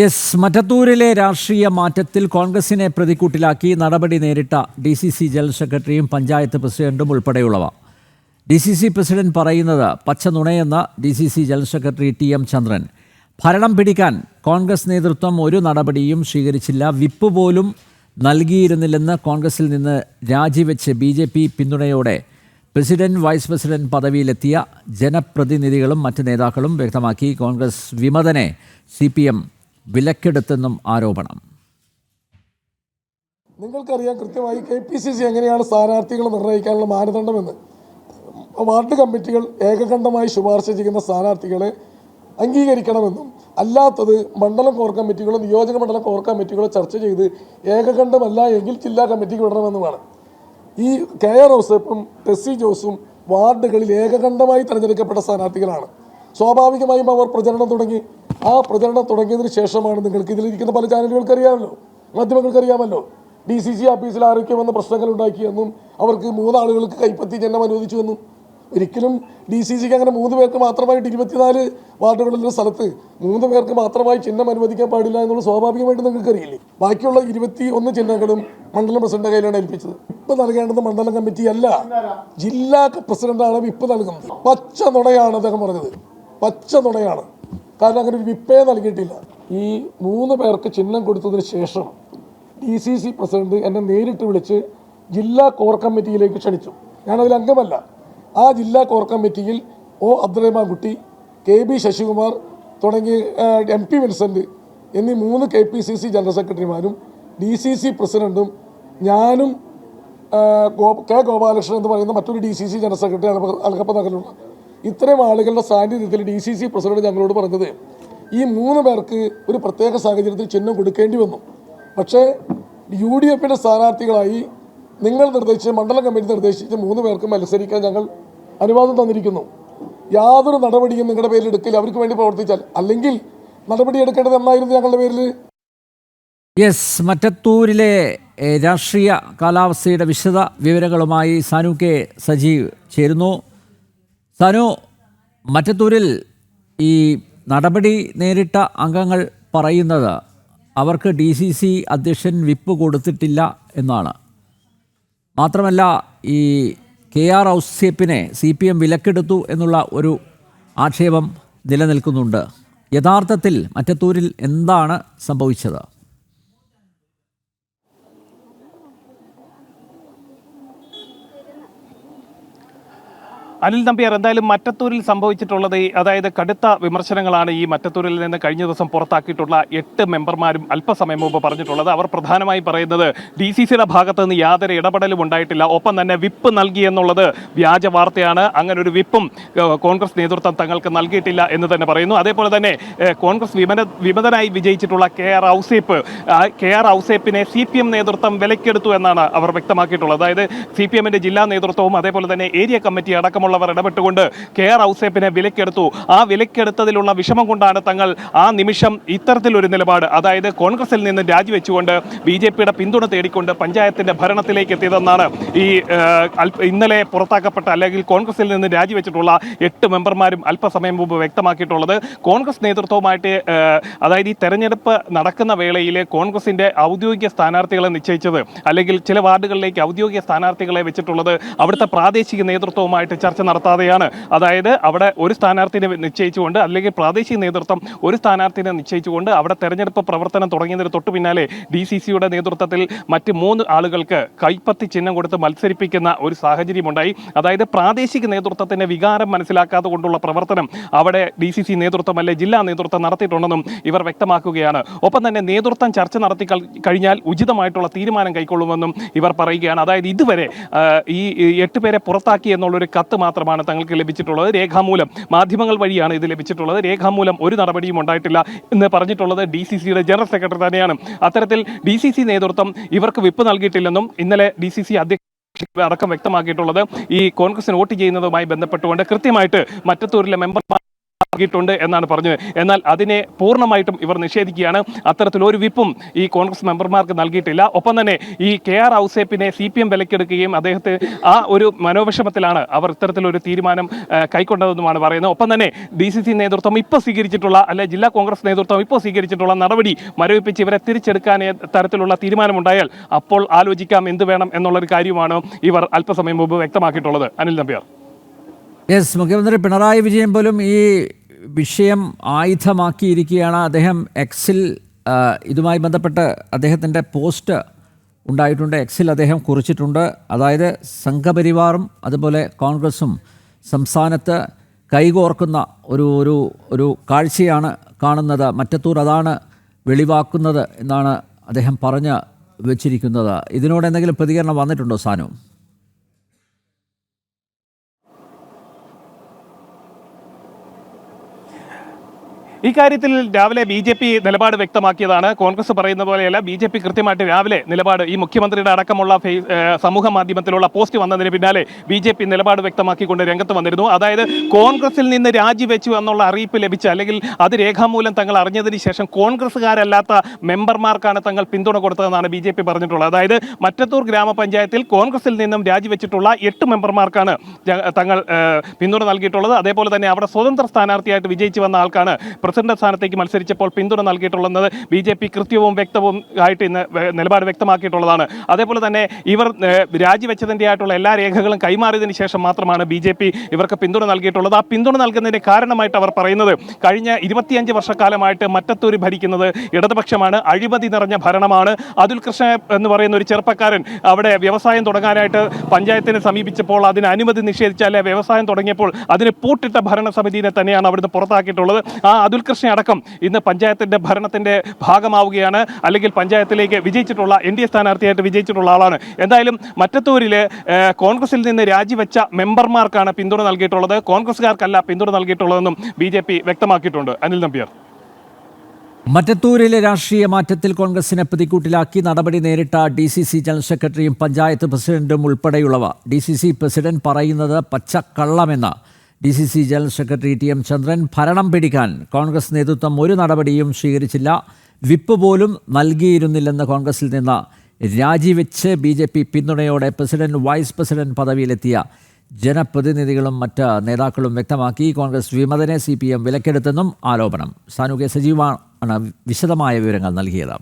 Yes, മറ്റത്തൂരിലെ രാഷ്ട്രീയ മാറ്റത്തിൽ കോൺഗ്രസിനെ പ്രതിക്കൂട്ടിലാക്കി നടപടി നേരിട്ട DCC ജനറൽ സെക്രട്ടറിയും പഞ്ചായത്ത് പ്രസിഡന്റും ഉൾപ്പെടെയുള്ളവ. DCC പ്രസിഡന്റ് പറയുന്നത് പച്ച നുണയെന്ന DCC ജനറൽ സെക്രട്ടറി TM ചന്ദ്രൻ. ഭരണം പിടിക്കാൻ കോൺഗ്രസ് നേതൃത്വം ഒരു നടപടിയും സ്വീകരിച്ചില്ല, വിപ്പ് പോലും നൽകിയിരുന്നില്ലെന്ന് കോൺഗ്രസിൽ നിന്ന് രാജിവെച്ച് BJP പിന്തുണയോടെ പ്രസിഡന്റ് വൈസ് പ്രസിഡന്റ് പദവിയിലെത്തിയ ജനപ്രതിനിധികളും മറ്റ് നേതാക്കളും വ്യക്തമാക്കി. കോൺഗ്രസ് വിമതനെ CPM വിലക്കെടുത്തെന്നും ആരോപണം. നിങ്ങൾക്കറിയാം കൃത്യമായി KPCC എങ്ങനെയാണ് സ്ഥാനാർത്ഥികളെ നിർണ്ണയിക്കാനുള്ള മാനദണ്ഡമെന്ന്. വാർഡ് കമ്മിറ്റികൾ ഏകകണ്ഠമായി ശുപാർശ ചെയ്യുന്ന സ്ഥാനാർത്ഥികളെ അംഗീകരിക്കണമെന്നും അല്ലാത്തത് മണ്ഡലം കോർ കമ്മിറ്റികളോ നിയോജക മണ്ഡലം കോർ കമ്മിറ്റികളോ ചർച്ച ചെയ്ത് ഏകകണ്ഠമല്ല എങ്കിൽ ജില്ലാ കമ്മിറ്റിക്ക് വിടണമെന്നുമാണ്. ഈ KR ഔസേപ്പും ടെസ്സി ജോസും വാർഡുകളിൽ ഏകകണ്ഠമായി തിരഞ്ഞെടുക്കപ്പെട്ട സ്ഥാനാർത്ഥികളാണ്. സ്വാഭാവികമായും അവർ പ്രചരണം തുടങ്ങി. ആ പ്രചരണം തുടങ്ങിയതിന് ശേഷമാണ് നിങ്ങൾക്ക് ഇതിലിരിക്കുന്ന പല ചാനലുകൾക്ക് അറിയാമല്ലോ, മാധ്യമങ്ങൾക്ക് അറിയാമല്ലോ, DCC ഓഫീസിൽ ആരൊക്കെ വന്ന് പ്രശ്നങ്ങൾ ഉണ്ടാക്കിയെന്നും അവർക്ക് 3 ആളുകൾക്ക് കൈപ്പത്തി ചിഹ്നം അനുവദിച്ചുവെന്നും. ഒരിക്കലും DCCക്ക് അങ്ങനെ 3 പേർക്ക് മാത്രമായിട്ട് 24 വാർഡുകളിലുള്ള സ്ഥലത്ത് 3 പേർക്ക് മാത്രമായി ചിഹ്നം അനുവദിക്കാൻ പാടില്ല എന്നുള്ളത് സ്വാഭാവികമായിട്ട് നിങ്ങൾക്ക് അറിയില്ലേ. ബാക്കിയുള്ള 21 ചിഹ്നങ്ങളും മണ്ഡലം പ്രസിഡന്റ് കയ്യിലാണ് ഏൽപ്പിച്ചത്. വിപ്പ് നൽകേണ്ടത് മണ്ഡലം കമ്മിറ്റി അല്ല, ജില്ലാ പ്രസിഡന്റാണ് വിപ്പ് നൽകുന്നത്. പച്ച നുണയാണ് അദ്ദേഹം പറഞ്ഞത്, പച്ച നുണയാണ്. കാരണം അങ്ങനെ ഒരു വിപ്പേ നൽകിയിട്ടില്ല. ഈ 3 പേർക്ക് ചിഹ്നം കൊടുത്തതിന് ശേഷം DCC പ്രസിഡന്റ് എന്നെ നേരിട്ട് വിളിച്ച് ജില്ലാ കോർ കമ്മിറ്റിയിലേക്ക് ക്ഷണിച്ചു. ഞാനതിൽ അംഗമല്ല. ആ ജില്ലാ കോർ കമ്മിറ്റിയിൽ അബ്ദുറഹ്മാൻ കുട്ടി, KB ശശികുമാർ തുടങ്ങി MP വിൻസെൻ്റ് എന്നീ 3 KPCC ജനറൽ സെക്രട്ടറിമാരും DCC പ്രസിഡന്റും ഞാനും K ഗോപാലകൃഷ്ണൻ എന്ന് പറയുന്ന മറ്റൊരു DCC ജനറൽ സെക്രട്ടറി അൽഹപ്പ നഗറിലുള്ള ഇത്രയും ആളുകളുടെ സാന്നിധ്യത്തിൽ DCC പ്രസിഡന്റ് ഞങ്ങളോട് പറഞ്ഞത് ഈ 3 പേർക്ക് ഒരു പ്രത്യേക സാഹചര്യത്തിൽ ചിഹ്നം കൊടുക്കേണ്ടി വന്നു. പക്ഷേ UDFിൻ്റെ സ്ഥാനാർത്ഥികളായി നിങ്ങൾ നിർദ്ദേശിച്ച് മണ്ഡലം കമ്മിറ്റി നിർദ്ദേശിച്ച് 3 പേർക്ക് മത്സരിക്കാൻ ഞങ്ങൾ അനുവാദം തന്നിരിക്കുന്നു. യാതൊരു നടപടിയും നിങ്ങളുടെ പേരിൽ എടുക്കില്ല, അവർക്ക് വേണ്ടി പ്രവർത്തിച്ചാൽ. അല്ലെങ്കിൽ നടപടി എടുക്കേണ്ടത് എന്നായിരുന്നു ഞങ്ങളുടെ പേരിൽ. യെസ്, മറ്റത്തൂരിലെ രാഷ്ട്രീയ കാലാവസ്ഥയുടെ വിശദ വിവരങ്ങളുമായി സാനു K സജീവ് ചേരുന്നു. സാനു, മറ്റത്തൂരിൽ ഈ നടപടി നേരിട്ട അംഗങ്ങൾ പറയുന്നത് അവർക്ക് DCC അധ്യക്ഷൻ വിപ്പ് കൊടുത്തിട്ടില്ല എന്നാണ്. മാത്രമല്ല, ഈ KR ഔസേപ്പിനെ CPM വിലക്കെടുത്തു എന്നുള്ള ഒരു ആക്ഷേപം നിലനിൽക്കുന്നുണ്ട്. യഥാർത്ഥത്തിൽ മറ്റത്തൂരിൽ എന്താണ് സംഭവിച്ചത്? അനിൽ നമ്പ്യാർ, എന്തായാലും മറ്റത്തൂരിൽ സംഭവിച്ചിട്ടുള്ളത്, അതായത് കടുത്ത വിമർശനങ്ങളാണ് ഈ മറ്റത്തൂരിൽ നിന്ന് കഴിഞ്ഞ ദിവസം പുറത്താക്കിയിട്ടുള്ള 8 മെമ്പർമാരും അല്പസമയം മുമ്പ് പറഞ്ഞിട്ടുള്ളത്. അവർ പ്രധാനമായി പറയുന്നത് DCCയുടെ ഭാഗത്ത് നിന്ന് യാതൊരു ഇടപെടലും ഉണ്ടായിട്ടില്ല, ഒപ്പം തന്നെ വിപ്പ് നൽകി എന്നുള്ളത് വ്യാജ വാർത്തയാണ്. അങ്ങനെ ഒരു വിപ്പും കോൺഗ്രസ് നേതൃത്വം തങ്ങൾക്ക് നൽകിയിട്ടില്ല എന്ന് തന്നെ പറയുന്നു. അതേപോലെ തന്നെ കോൺഗ്രസ് വിമതനായി വിജയിച്ചിട്ടുള്ള KR ഔസേപ്പിനെ CPM നേതൃത്വം വിലക്കെടുത്തു എന്നാണ് അവർ വ്യക്തമാക്കിയിട്ടുള്ളത്. അതായത് CPMന്റെ ജില്ലാ നേതൃത്വവും അതേപോലെ തന്നെ ഏരിയ കമ്മിറ്റി അടക്കമുള്ള ഇടപെട്ടുകൊണ്ട് KR ഔസേപ്പിനെ വിലക്കെടുത്തു. ആ വിലക്കെടുത്തതിലുള്ള വിഷമം കൊണ്ടാണ് തങ്ങൾ ആ നിമിഷം ഇത്തരത്തിലൊരു നിലപാട്, അതായത് കോൺഗ്രസിൽ നിന്ന് രാജിവെച്ചുകൊണ്ട് BJPയുടെ പിന്തുണ തേടിക്കൊണ്ട് പഞ്ചായത്തിന്റെ ഭരണത്തിലേക്ക് എത്തിയതെന്നാണ് ഈ ഇന്നലെ പുറത്താക്കപ്പെട്ട അല്ലെങ്കിൽ കോൺഗ്രസിൽ നിന്ന് രാജിവെച്ചിട്ടുള്ള 8 മെമ്പർമാരും അല്പസമയം മുമ്പ് വ്യക്തമാക്കിയിട്ടുള്ളത്. കോൺഗ്രസ് നേതൃത്വവുമായിട്ട്, അതായത് ഈ തെരഞ്ഞെടുപ്പ് നടക്കുന്ന വേളയിൽ കോൺഗ്രസിന്റെ ഔദ്യോഗിക സ്ഥാനാർത്ഥികളെ നിശ്ചയിച്ചത്, അല്ലെങ്കിൽ ചില വാർഡുകളിലേക്ക് ഔദ്യോഗിക സ്ഥാനാർത്ഥികളെ വെച്ചിട്ടുള്ളത് അവിടുത്തെ പ്രാദേശിക നേതൃത്വവുമായിട്ട് ചർച്ച നടത്താതെയാണ്. അതായത് അവിടെ ഒരു സ്ഥാനാർത്ഥിനെ നിശ്ചയിച്ചുകൊണ്ട്, അല്ലെങ്കിൽ പ്രാദേശിക നേതൃത്വം ഒരു സ്ഥാനാർത്ഥിനെ നിശ്ചയിച്ചുകൊണ്ട് അവിടെ തെരഞ്ഞെടുപ്പ് പ്രവർത്തനം തുടങ്ങിയതിന് തൊട്ടു പിന്നാലെ DCCയുടെ നേതൃത്വത്തിൽ മറ്റ് 3 ആളുകൾക്ക് കൈപ്പത്തി ചിഹ്നം കൊടുത്ത് മത്സരിപ്പിക്കുന്ന ഒരു സാഹചര്യമുണ്ടായി. അതായത് പ്രാദേശിക നേതൃത്വത്തിന്റെ വികാരം മനസ്സിലാക്കാതെ കൊണ്ടുള്ള പ്രവർത്തനം അവിടെ DCC നേതൃത്വം അല്ലെ ജില്ലാ നേതൃത്വം നടത്തിയിട്ടുണ്ടെന്നും ഇവർ വ്യക്തമാക്കുകയാണ്. ഒപ്പം തന്നെ നേതൃത്വം ചർച്ച നടത്തി കഴിഞ്ഞാൽ ഉചിതമായിട്ടുള്ള തീരുമാനം കൈക്കൊള്ളുമെന്നും ഇവർ പറയുകയാണ്. അതായത് ഇതുവരെ ഈ 8 പേരെ പുറത്താക്കി എന്നുള്ളൊരു കത്ത് മാത്രമാണ് തങ്ങൾക്ക് ലഭിച്ചിട്ടുള്ളത്. രേഖാമൂലം, മാധ്യമങ്ങൾ വഴിയാണ് ഇത് ലഭിച്ചിട്ടുള്ളത്. രേഖാമൂലം ഒരു നടപടിയും ഉണ്ടായിട്ടില്ല എന്ന് പറഞ്ഞിട്ടുള്ളത് DCCയുടെ ജനറൽ സെക്രട്ടറി തന്നെയാണ്. അത്തരത്തിൽ DCC നേതൃത്വം ഇവർക്ക് വിപ്പ് നൽകിയിട്ടില്ലെന്നും ഇന്നലെ DCC അധ്യക്ഷൻ അടക്കം വ്യക്തമാക്കിയിട്ടുള്ളത്. ഈ കോൺഗ്രസിന് വോട്ട് ചെയ്യുന്നതുമായി ബന്ധപ്പെട്ടുകൊണ്ട് കൃത്യമായിട്ട് മറ്റത്തൂരിലെ മെമ്പർമാർ ിട്ടുണ്ട് എന്നാണ് പറഞ്ഞത്. എന്നാൽ അതിനെ പൂർണ്ണമായിട്ടും ഇവർ നിഷേധിക്കുകയാണ്. അത്തരത്തിലൊരു വിപ്പും ഈ കോൺഗ്രസ് മെമ്പർമാർക്ക് നൽകിയിട്ടില്ല. ഒപ്പം തന്നെ ഈ KR ഔസേപ്പിനെ CPM വിലക്കെടുക്കുകയും അദ്ദേഹത്തെ ആ ഒരു മനോവിഷമത്തിലാണ് അവർ ഇത്തരത്തിലൊരു തീരുമാനം കൈക്കൊണ്ടതെന്നുമാണ് പറയുന്നത്. ഒപ്പം തന്നെ DCC നേതൃത്വം ഇപ്പോൾ സ്വീകരിച്ചിട്ടുള്ള ജില്ലാ കോൺഗ്രസ് നേതൃത്വം ഇപ്പോൾ സ്വീകരിച്ചിട്ടുള്ള നടപടി മരവിപ്പിച്ച് ഇവരെ തിരിച്ചെടുക്കാൻ തരത്തിലുള്ള തീരുമാനമുണ്ടായാൽ അപ്പോൾ ആലോചിക്കാം എന്ത് വേണം എന്നുള്ളൊരു കാര്യമാണ് ഇവർ അല്പസമയം മുമ്പ് വ്യക്തമാക്കിയിട്ടുള്ളത്. അനിൽ നമ്പ്യാർ. യെസ്, മുഖ്യമന്ത്രി പിണറായി വിജയൻ പോലും ഈ വിഷയം ആയുധമാക്കിയിരിക്കുകയാണ്. അദ്ദേഹം എക്സിൽ ഇതുമായി ബന്ധപ്പെട്ട് അദ്ദേഹത്തിൻ്റെ പോസ്റ്റ് ഉണ്ടായിട്ടുണ്ട്. എക്സിൽ അദ്ദേഹം കുറിച്ചിട്ടുണ്ട്. അതായത് സംഘപരിവാറും അതുപോലെ കോൺഗ്രസും സംസ്ഥാനത്ത് കൈകോർക്കുന്ന ഒരു കാഴ്ചയാണ് കാണുന്നത്. മറ്റത്തൂർ അതാണ് വെളിവാക്കുന്നത് എന്നാണ് അദ്ദേഹം പറഞ്ഞ് വെച്ചിരിക്കുന്നത്. ഇതിനോട് എന്തെങ്കിലും പ്രതികരണം വന്നിട്ടുണ്ടോ സാനു? ഈ കാര്യത്തിൽ രാവിലെ BJP നിലപാട് വ്യക്തമാക്കിയതാണ്. കോൺഗ്രസ് പറയുന്ന പോലെയല്ല, BJP കൃത്യമായിട്ട് രാവിലെ നിലപാട് ഈ മുഖ്യമന്ത്രിയുടെ അടക്കമുള്ള സമൂഹ മാധ്യമത്തിലുള്ള പോസ്റ്റ് വന്നതിന് പിന്നാലെ BJP നിലപാട് വ്യക്തമാക്കിക്കൊണ്ട് രംഗത്ത് വന്നിരുന്നു. അതായത് കോൺഗ്രസിൽ നിന്ന് രാജിവെച്ചു എന്നുള്ള അറിയിപ്പ് ലഭിച്ച അല്ലെങ്കിൽ അത് രേഖാമൂലം തങ്ങൾ അറിഞ്ഞതിന് ശേഷം കോൺഗ്രസ്സുകാരല്ലാത്ത മെമ്പർമാർക്കാണ് തങ്ങൾ പിന്തുണ കൊടുത്തതെന്നാണ് BJP പറഞ്ഞിട്ടുള്ളത്. അതായത് മറ്റത്തൂർ ഗ്രാമപഞ്ചായത്തിൽ കോൺഗ്രസിൽ നിന്നും രാജിവെച്ചിട്ടുള്ള 8 മെമ്പർമാർക്കാണ് തങ്ങൾ പിന്തുണ നൽകിയിട്ടുള്ളത്. അതേപോലെ തന്നെ അവിടെ സ്വതന്ത്ര സ്ഥാനാർത്ഥിയായിട്ട് വിജയിച്ചു വന്ന ആൾക്കാണ് പ്രസിഡന്റ് സ്ഥാനത്തേക്ക് മത്സരിച്ചപ്പോൾ പിന്തുണ നൽകിയിട്ടുള്ളത്. BJP കൃത്യവും വ്യക്തവും ആയിട്ട് ഇന്ന് നിലപാട് വ്യക്തമാക്കിയിട്ടുള്ളതാണ്. അതേപോലെ തന്നെ ഇവർ രാജിവെച്ചതിൻ്റെ ആയിട്ടുള്ള എല്ലാ രേഖകളും കൈമാറിയതിന് ശേഷം മാത്രമാണ് BJP ഇവർക്ക് പിന്തുണ നൽകിയിട്ടുള്ളത്. ആ പിന്തുണ നൽകുന്നതിന് കാരണമായിട്ട് അവർ പറയുന്നത് കഴിഞ്ഞ 25 വർഷക്കാലമായിട്ട് മറ്റത്തൂര് ഭരിക്കുന്നത് ഇടതുപക്ഷമാണ്, അഴിമതി നിറഞ്ഞ ഭരണമാണ്. അതുൽ കൃഷ്ണ എന്ന് പറയുന്ന ഒരു ചെറുപ്പക്കാരൻ അവിടെ വ്യവസായം തുടങ്ങാനായിട്ട് പഞ്ചായത്തിനെ സമീപിച്ചപ്പോൾ അതിന് അനുമതി നിഷേധിച്ചാൽ വ്യവസായം തുടങ്ങിയപ്പോൾ അതിന് പൂട്ടിട്ട ഭരണസമിതിയെ തന്നെയാണ് അവിടുന്ന് പുറത്താക്കിയിട്ടുള്ളത്. ആ അതുൽ കൃഷ്ണ അടക്കം ഇന്ന് പഞ്ചായത്തിന്റെ ഭരണത്തിന്റെ ഭാഗമാവുകയാണ്, അല്ലെങ്കിൽ പഞ്ചായത്തിലേക്ക് വിജയിച്ചിട്ടുള്ള NDA സ്ഥാനാർത്ഥിയായിട്ട് വിജയിച്ചിട്ടുള്ള ആളാണ്. എന്തായാലും മറ്റത്തൂരിൽ കോൺഗ്രസിൽ നിന്ന് രാജിവെച്ച മെമ്പർമാർക്കാണ് പിന്തുണ നൽകിയിട്ടുള്ളത്, കോൺഗ്രസ്സുകാർക്കല്ല പിന്തുണ നൽകിയിട്ടുള്ളതെന്നും BJP വ്യക്തമാക്കിയിട്ടുണ്ട്. അനിൽ നമ്പ്യാർ. മറ്റത്തൂരിലെ രാഷ്ട്രീയ മാറ്റത്തിൽ കോൺഗ്രസിനെ പ്രതിക്കൂട്ടിലാക്കി നടപടി നേരിട്ട DCC ജനറൽ സെക്രട്ടറിയും പഞ്ചായത്ത് പ്രസിഡന്റും ഉൾപ്പെടെയുള്ളവ. DCC പ്രസിഡന്റ് പറയുന്നത് പച്ചക്കള്ളമെന്ന് DCC ജനറൽ സെക്രട്ടറി TM ചന്ദ്രൻ. ഭരണം പിടിക്കാൻ കോൺഗ്രസ് നേതൃത്വം ഒരു നടപടിയും സ്വീകരിച്ചില്ല, വിപ്പ് പോലും നൽകിയിരുന്നില്ലെന്ന് കോൺഗ്രസിൽ നിന്ന് രാജിവെച്ച് BJP പിന്തുണയോടെ പ്രസിഡന്റ് വൈസ് പ്രസിഡന്റ് പദവിയിലെത്തിയ ജനപ്രതിനിധികളും മറ്റ് നേതാക്കളും വ്യക്തമാക്കി. കോൺഗ്രസ് വിമതനെ CPM വിലക്കെടുത്തെന്നും ആരോപണം. സാനു കെ സജീവാണ് വിശദമായ വിവരങ്ങൾ നൽകിയത്.